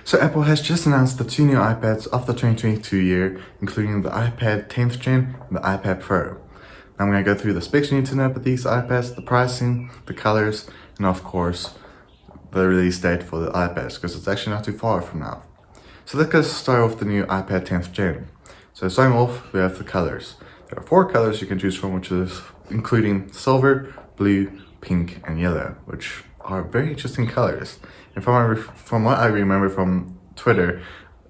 So Apple has just announced the two new iPads of the 2022 year, including the iPad 10th Gen and the iPad Pro. Now I'm going to go through the specs you need to know about these iPads, the pricing, the colors, and of course, the release date for the iPads, because it's actually not too far from now. So let's go start off the new iPad 10th Gen. So starting off, we have the colors. There are 4 colors you can choose from, which is including silver, blue, pink, and yellow, which are very interesting colors. And from what I remember from Twitter,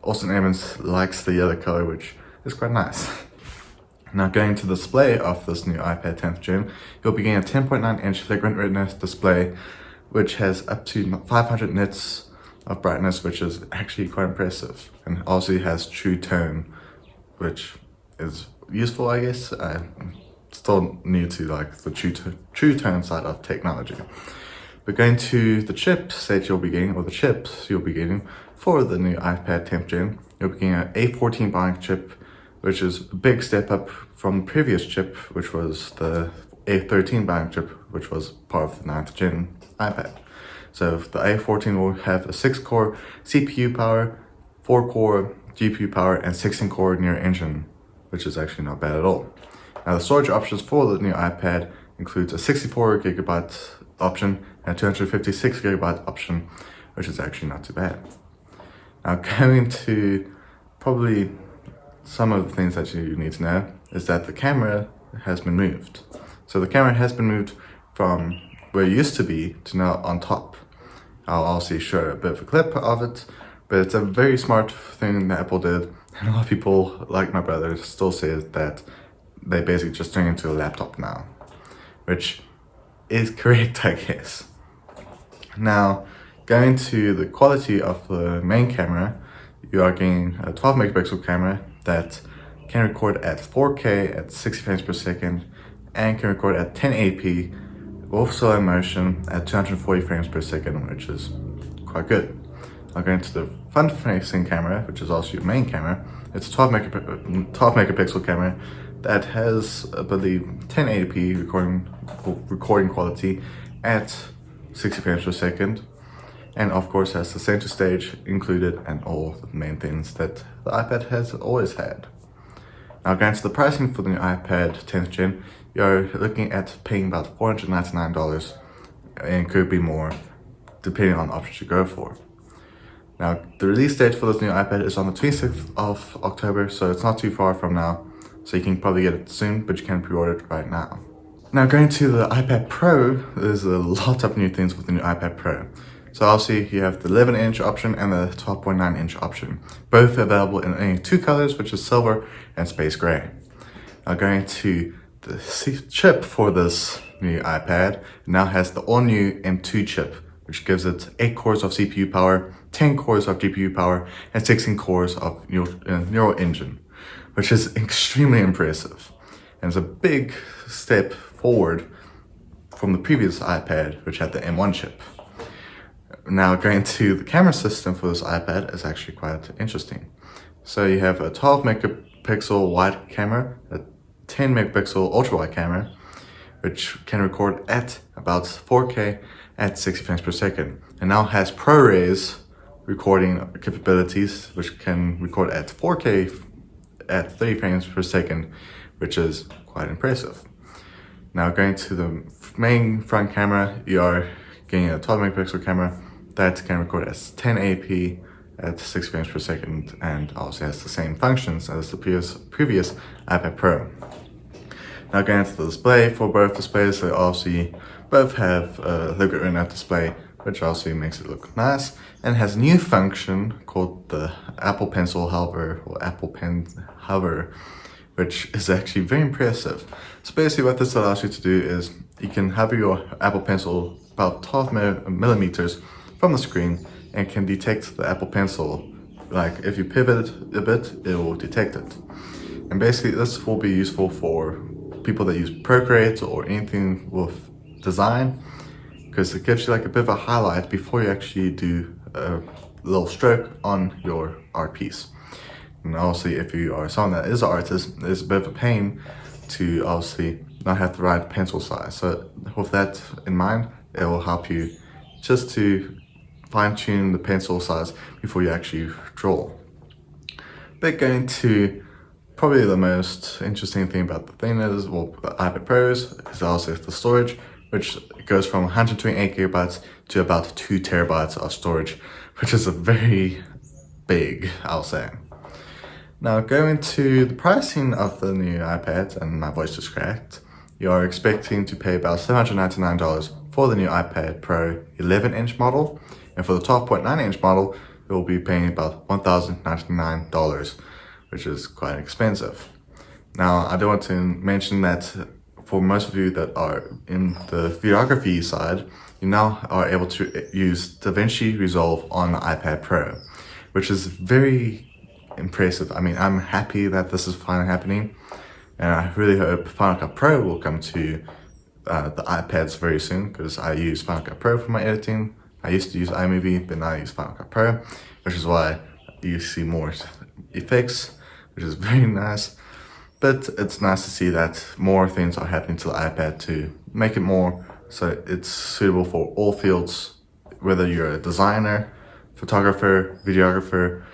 Austin Evans likes the yellow color, which is quite nice. Now going to the display of this new iPad 10th Gen, you'll be getting a 10.9-inch Flagrant Retina display, which has up to 500 nits of brightness, which is actually quite impressive. And also has True Tone, which is useful, I guess. I'm still new to like the True Tone side of technology. But going to the chips that you'll be getting, or the chips you'll be getting for the new iPad 10th Gen, you'll be getting an A14 Bionic chip, which is a big step up from the previous chip, which was the A13 Bionic chip, which was part of the 9th Gen iPad. So the A14 will have a 6-core CPU power, 4-core GPU power, and 16-core Neural Engine, which is actually not bad at all. Now the storage options for the new iPad includes a 64GB option and a 256GB option, which is actually not too bad. Now going to probably some of the things that you need to know is that the camera has been moved. So the camera has been moved from where it used to be to now on top. I'll also show a bit of a clip of it, but it's a very smart thing that Apple did. And a lot of people, like my brother, still say that they basically just turn into a laptop now, which is correct, I guess. Now, going to the quality of the main camera, you are getting a 12 megapixel camera that can record at 4K at 60 frames per second and can record at 1080p with slow motion at 240 frames per second, which is quite good. I'll go into the front-facing camera, which is also your main camera. It's a 12 megapixel camera that has, I believe, 1080p recording quality at 60 frames per second, and of course has the center stage included and all the main things that the iPad has always had. Now going to the pricing for the new iPad 10th Gen, you're looking at paying about $499, and could be more depending on the options you go for. Now the release date for this new iPad is on the 26th of October, so it's not too far from now, so you can probably get it soon, but you can pre-order it right now. Now going to the iPad Pro, there's a lot of new things with the new iPad Pro. So obviously you have the 11-inch option and the 12.9-inch option, both available in only 2 colors, which is silver and space gray. Now going to the chip for this new iPad, it now has the all-new M2 chip, which gives it 8 cores of CPU power, 10 cores of GPU power, and 16 cores of Neural Engine, which is extremely impressive. And it's a big step forward from the previous iPad, which had the M1 chip. Now going to the camera system for this iPad is actually quite interesting. So you have a 12 megapixel wide camera, a 10 megapixel ultra wide camera, which can record at about 4K at 60 frames per second, and now has ProRes recording capabilities, which can record at 4K at 30 frames per second, which is quite impressive. Now going to the main front camera, you are getting a 12 megapixel camera that can record at 1080p at 60 frames per second, and also has the same functions as the previous iPad Pro. Now going to the display, for both displays, they also both have a liquid retina display, which also makes it look nice, and has a new function called the Apple Pencil Hover, or Apple Pen Hover, which is actually very impressive. So basically what this allows you to do is you can hover your Apple Pencil about 12 millimeters from the screen and can detect the Apple Pencil. Like if you pivot it a bit, it will detect it. And basically this will be useful for people that use Procreate or anything with design, because it gives you like a bit of a highlight before you actually do a little stroke on your art piece. And obviously if you are someone that is an artist, it's a bit of a pain to obviously not have the right pencil size. So with that in mind, it will help you just to fine-tune the pencil size before you actually draw. But going to probably the most interesting thing about the thing is, well, the iPad Pros is also the storage, which goes from 128 gigabytes to about 2 terabytes of storage, which is a very big, I'll say. Now going to the pricing of the new iPad, and my voice is cracked, you are expecting to pay about $799 for the new iPad Pro 11-inch model, and for the 12.9-inch model, you'll be paying about $1,099, which is quite expensive. Now, I do want to mention that for most of you that are in the videography side, you now are able to use DaVinci Resolve on the iPad Pro, which is very impressive. I mean, I'm happy that this is finally happening, and I really hope Final Cut Pro will come to the iPads very soon, because I use Final Cut Pro for my editing. I used to use iMovie, but now I use Final Cut Pro, which is why you see more effects, which is very nice. But it's nice to see that more things are happening to the iPad to make it more so it's suitable for all fields, whether you're a designer, photographer, videographer,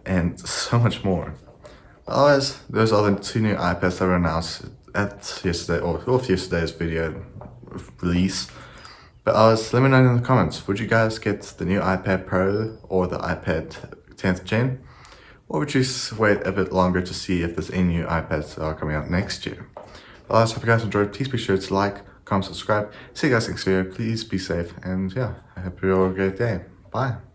and so much more. Otherwise, those are the 2 new iPads that were announced at yesterday, or off yesterday's video release. But let me know in the comments, would you guys get the new iPad Pro or the iPad 10th gen? Or would you wait a bit longer to see if there's any new iPads that are coming out next year? Otherwise, hope you guys enjoyed. Please be sure to like, comment, subscribe. See you guys next video. Please be safe, and yeah, I hope you all have a great day. Bye.